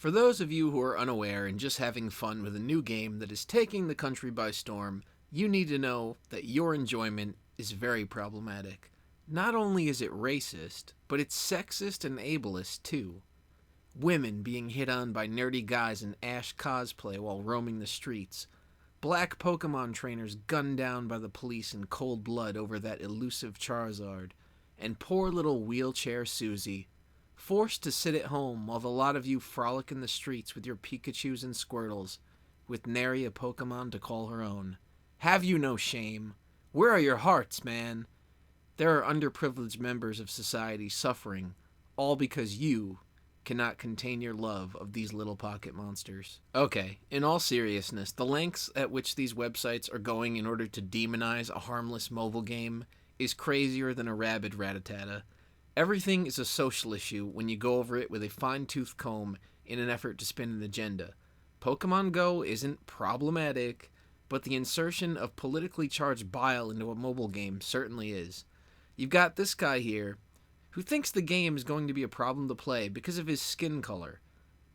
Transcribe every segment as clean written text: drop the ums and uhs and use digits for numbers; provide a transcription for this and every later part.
For those of you who are unaware and just having fun with a new game that is taking the country by storm, you need to know that your enjoyment is very problematic. Not only is it racist, but it's sexist and ableist too. Women being hit on by nerdy guys in Ash cosplay while roaming the streets. Black Pokemon trainers gunned down by the police in cold blood over that elusive Charizard. And poor little wheelchair Susie, forced to sit at home while the lot of you frolic in the streets with your Pikachus and Squirtles, with nary a Pokemon to call her own. Have you no shame? Where are your hearts, man? There are underprivileged members of society suffering, all because you cannot contain your love of these little pocket monsters. Okay, in all seriousness, the lengths at which these websites are going in order to demonize a harmless mobile game is crazier than a rabid rattata. Everything is a social issue when you go over it with a fine-tooth comb in an effort to spin an agenda. Pokemon Go isn't problematic, but the insertion of politically charged bile into a mobile game certainly is. You've got this guy here who thinks the game is going to be a problem to play because of his skin color.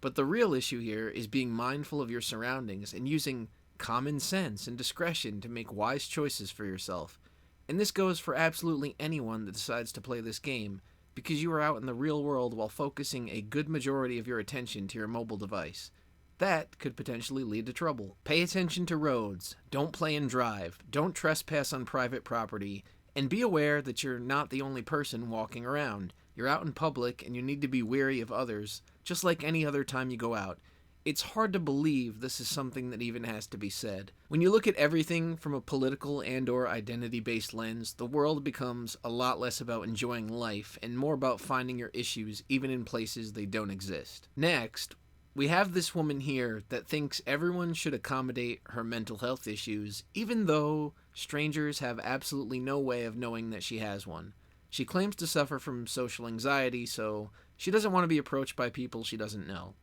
But the real issue here is being mindful of your surroundings and using common sense and discretion to make wise choices for yourself. And this goes for absolutely anyone that decides to play this game, because you are out in the real world while focusing a good majority of your attention to your mobile device. That could potentially lead to trouble. Pay attention to roads, don't play and drive, don't trespass on private property, and be aware that you're not the only person walking around. You're out in public and you need to be wary of others, just like any other time you go out. It's hard to believe this is something that even has to be said. When you look at everything from a political and/or identity-based lens, the world becomes a lot less about enjoying life and more about finding your issues even in places they don't exist. Next, we have this woman here that thinks everyone should accommodate her mental health issues, even though strangers have absolutely no way of knowing that she has one. She claims to suffer from social anxiety, so she doesn't want to be approached by people she doesn't know.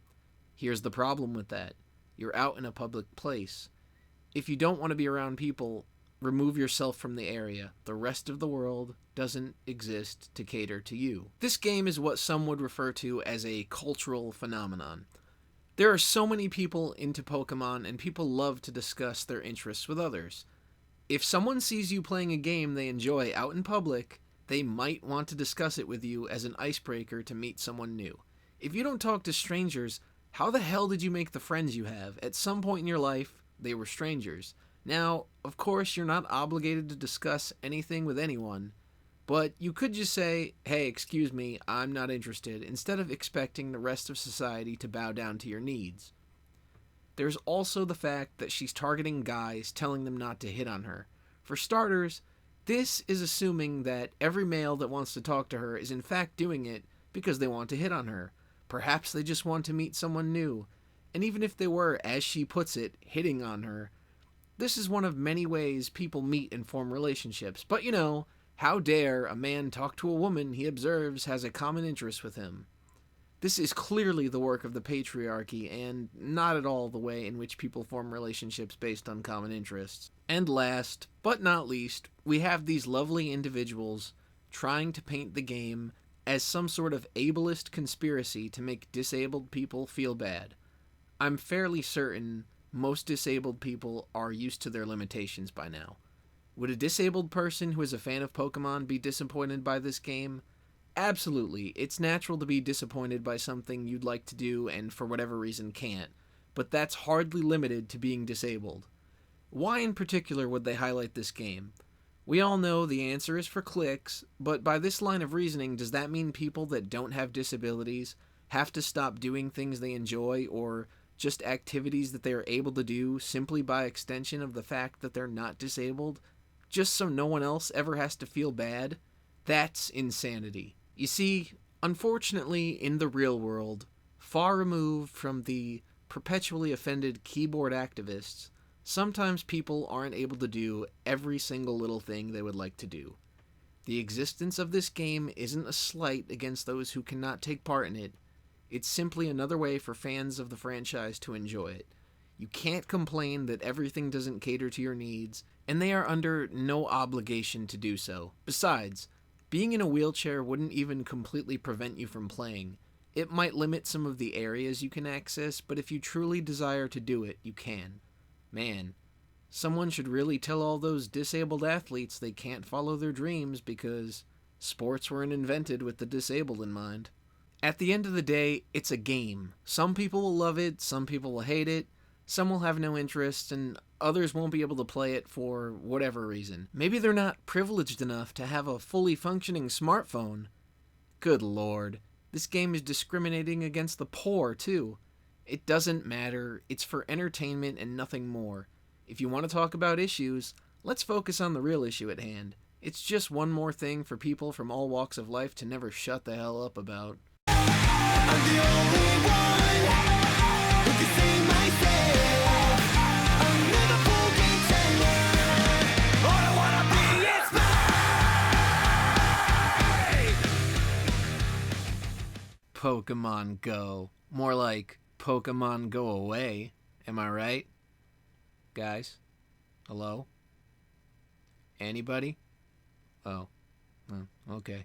Here's the problem with that. You're out in a public place. If you don't want to be around people, remove yourself from the area. The rest of the world doesn't exist to cater to you. This game is what some would refer to as a cultural phenomenon. There are so many people into Pokemon, and people love to discuss their interests with others. If someone sees you playing a game they enjoy out in public, they might want to discuss it with you as an icebreaker to meet someone new. If you don't talk to strangers, how the hell did you make the friends you have? At some point in your life, they were strangers. Now, of course, you're not obligated to discuss anything with anyone, but you could just say, hey, excuse me, I'm not interested, instead of expecting the rest of society to bow down to your needs. There's also the fact that she's targeting guys, telling them not to hit on her. For starters, this is assuming that every male that wants to talk to her is in fact doing it because they want to hit on her. Perhaps they just want to meet someone new. And even if they were, as she puts it, hitting on her, this is one of many ways people meet and form relationships. But you know, how dare a man talk to a woman he observes has a common interest with him? This is clearly the work of the patriarchy and not at all the way in which people form relationships based on common interests. And last, but not least, we have these lovely individuals trying to paint the game as some sort of ableist conspiracy to make disabled people feel bad. I'm fairly certain most disabled people are used to their limitations by now. Would a disabled person who is a fan of Pokemon be disappointed by this game? Absolutely. It's natural to be disappointed by something you'd like to do and for whatever reason can't, but that's hardly limited to being disabled. Why in particular would they highlight this game? We all know the answer is for clicks, but by this line of reasoning, does that mean people that don't have disabilities have to stop doing things they enjoy or just activities that they are able to do simply by extension of the fact that they're not disabled, just so no one else ever has to feel bad? That's insanity. You see, unfortunately, in the real world, far removed from the perpetually offended keyboard activists, sometimes people aren't able to do every single little thing they would like to do. The existence of this game isn't a slight against those who cannot take part in it. It's simply another way for fans of the franchise to enjoy it. You can't complain that everything doesn't cater to your needs, and they are under no obligation to do so. Besides, being in a wheelchair wouldn't even completely prevent you from playing. It might limit some of the areas you can access, but if you truly desire to do it, you can. Man, someone should really tell all those disabled athletes they can't follow their dreams because sports weren't invented with the disabled in mind. At the end of the day, it's a game. Some people will love it, some people will hate it, some will have no interest, and others won't be able to play it for whatever reason. Maybe they're not privileged enough to have a fully functioning smartphone. Good lord, this game is discriminating against the poor, too. It doesn't matter, it's for entertainment and nothing more. If you want to talk about issues, let's focus on the real issue at hand. It's just one more thing for people from all walks of life to never shut the hell up about. I'm the only one who can save myself. I'll never forget someone. All I wanna be is mine. Pokemon Go. More like Pokemon Go Away. Am I right? Guys? Hello? Anybody? Oh. Okay.